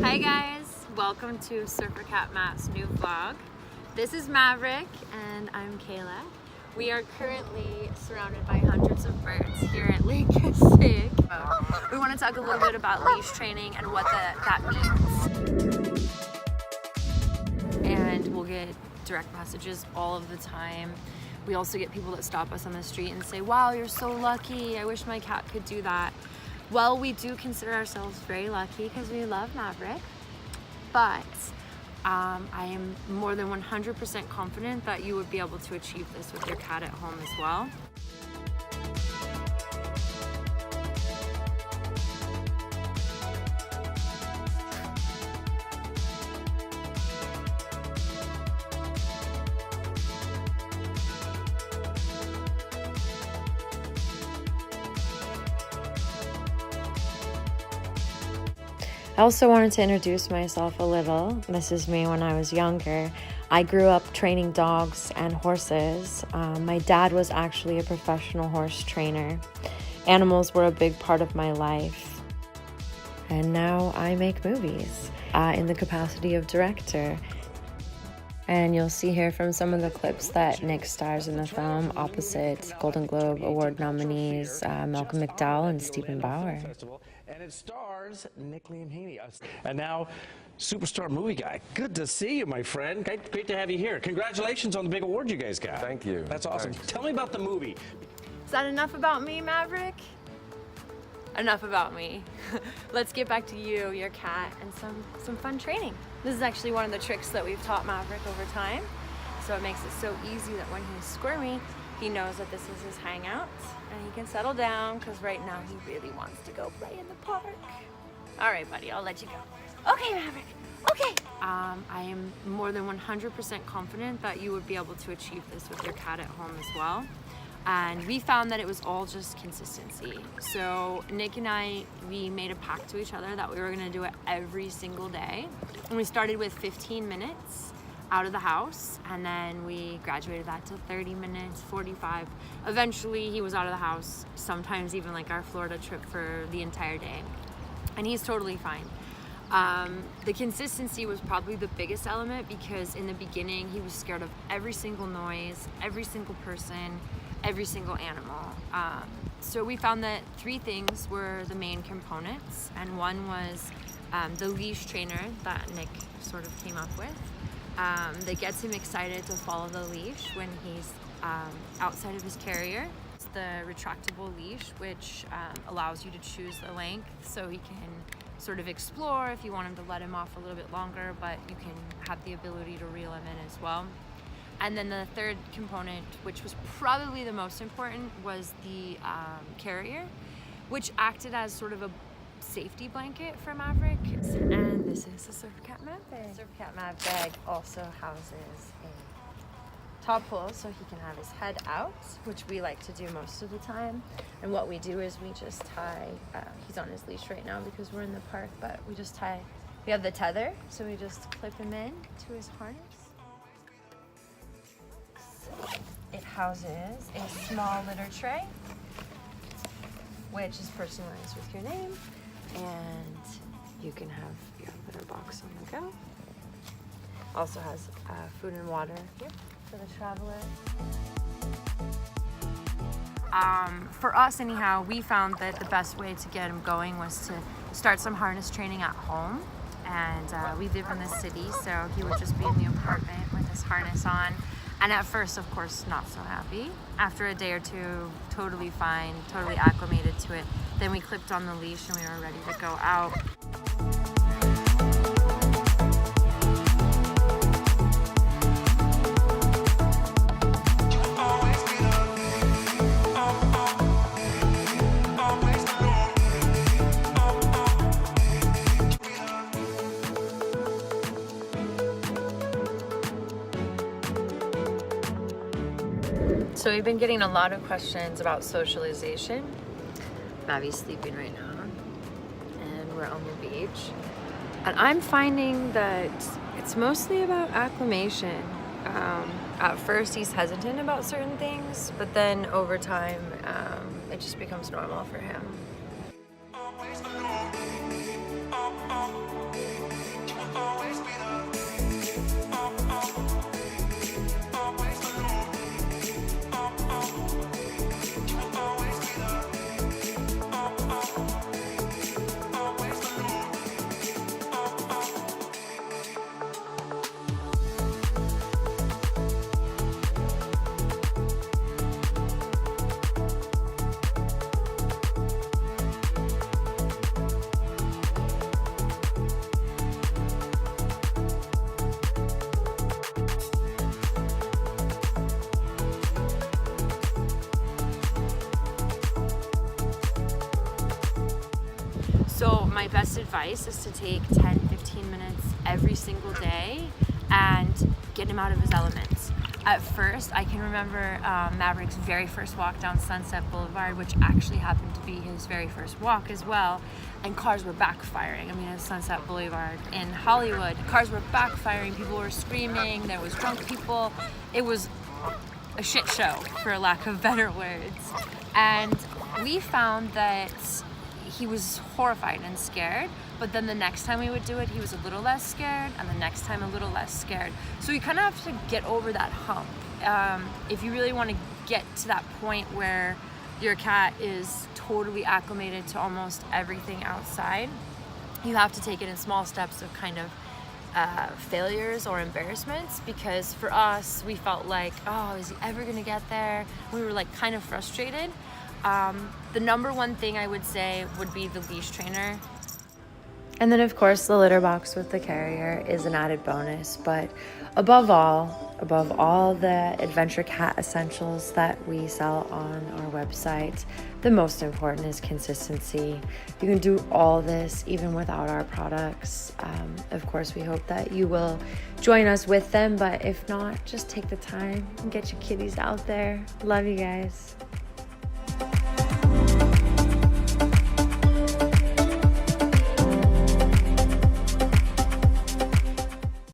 Hi guys, welcome to Surfer Cat Matt's new vlog. This is Maverick and I'm Kayla. We are currently surrounded by hundreds of birds here at Lake Passaic. We want to talk a little bit about leash training and what that means. And we'll get direct messages all of the time. We also get people that stop us on the street and say, wow, you're so lucky. I wish my cat could do that. Well, we do consider ourselves very lucky because we love Maverick, but I am more than 100% confident that you would be able to achieve this with your cat at home as well. I also wanted to introduce myself a little. This is me when I was younger. I grew up training dogs and horses. My dad was actually a professional horse trainer. Animals were a big part of my life. And now I make movies in the capacity of director. And you'll see here from some of the clips that Nick stars in the film opposite Golden Globe Award nominees Malcolm McDowell and Stephen Bauer. And it stars Nick Liam Haney. And now, superstar movie guy. Good to see you, my friend. Great to have you here. Congratulations on the big award you guys got. Thank you. That's awesome. Thanks. Tell me about the movie. Is that enough about me, Maverick? Enough about me. Let's get back to you, your cat, and some fun training. This is actually one of the tricks that we've taught Maverick over time. So it makes it so easy that when he's squirmy, he knows that this is his hangout and he can settle down because right now he really wants to go play in the park. All right, buddy, I'll let you go. Okay, Maverick, okay. I am more than 100% confident that you would be able to achieve this with your cat at home as well. And we found that it was all just consistency. So Nick and I, we made a pact to each other that we were gonna do it every single day. And we started with 15 minutes out of the house, and then we graduated that to 30 minutes, 45. Eventually he was out of the house, sometimes even like our Florida trip for the entire day. And he's totally fine. The consistency was probably the biggest element because in the beginning he was scared of every single noise, every single person, every single animal. So we found that 3 things were the main components, and one was the leash trainer that Nick sort of came up with. That gets him excited to follow the leash when he's outside of his carrier. It's the retractable leash, which allows you to choose the length so he can sort of explore if you want him to let him off a little bit longer, but you can have the ability to reel him in as well. And then the third component, which was probably the most important, was the carrier, which acted as sort of a safety blanket for Maverick. And this is the Surfer Cat Mav bag. Surfer Cat Mav bag also houses a top pull so he can have his head out, which we like to do most of the time. And what we do is we just tie, he's on his leash right now because we're in the park, but we just tie, we have the tether, so we just clip him in to his harness. It houses a small litter tray, which is personalized with your name, and you can have your litter box on the go. Also has food and water here for the traveler. For us anyhow, we found that the best way to get him going was to start some harness training at home. And we live in the city, so he would just be in the apartment with his harness on. And at first, of course, not so happy. After a day or two, totally fine, totally acclimated to it. Then we clipped on the leash and we were ready to go out. So we've been getting a lot of questions about socialization. Mavi's sleeping right now, and we're on the beach. And I'm finding that it's mostly about acclimation. At first he's hesitant about certain things, but then over time it just becomes normal for him. So my best advice is to take 10-15 minutes every single day and get him out of his elements. At first, I can remember Maverick's very first walk down Sunset Boulevard, which actually happened to be his very first walk as well, and cars were backfiring. I mean, it's Sunset Boulevard in Hollywood. Cars were backfiring, people were screaming, there was drunk people. It was a shit show, for lack of better words. And we found that he was horrified and scared, but then the next time we would do it, he was a little less scared, and the next time a little less scared. So you kind of have to get over that hump. If you really want to get to that point where your cat is totally acclimated to almost everything outside, you have to take it in small steps of kind of failures or embarrassments, because for us, we felt like, oh, is he ever gonna get there? We were like kind of frustrated. The number one thing I would say would be the leash trainer. And then of course the litter box with the carrier is an added bonus, but above all the adventure cat essentials that we sell on our website, the most important is consistency. You can do all this even without our products. Of course, we hope that you will join us with them, but if not, just take the time and get your kitties out there. Love you guys.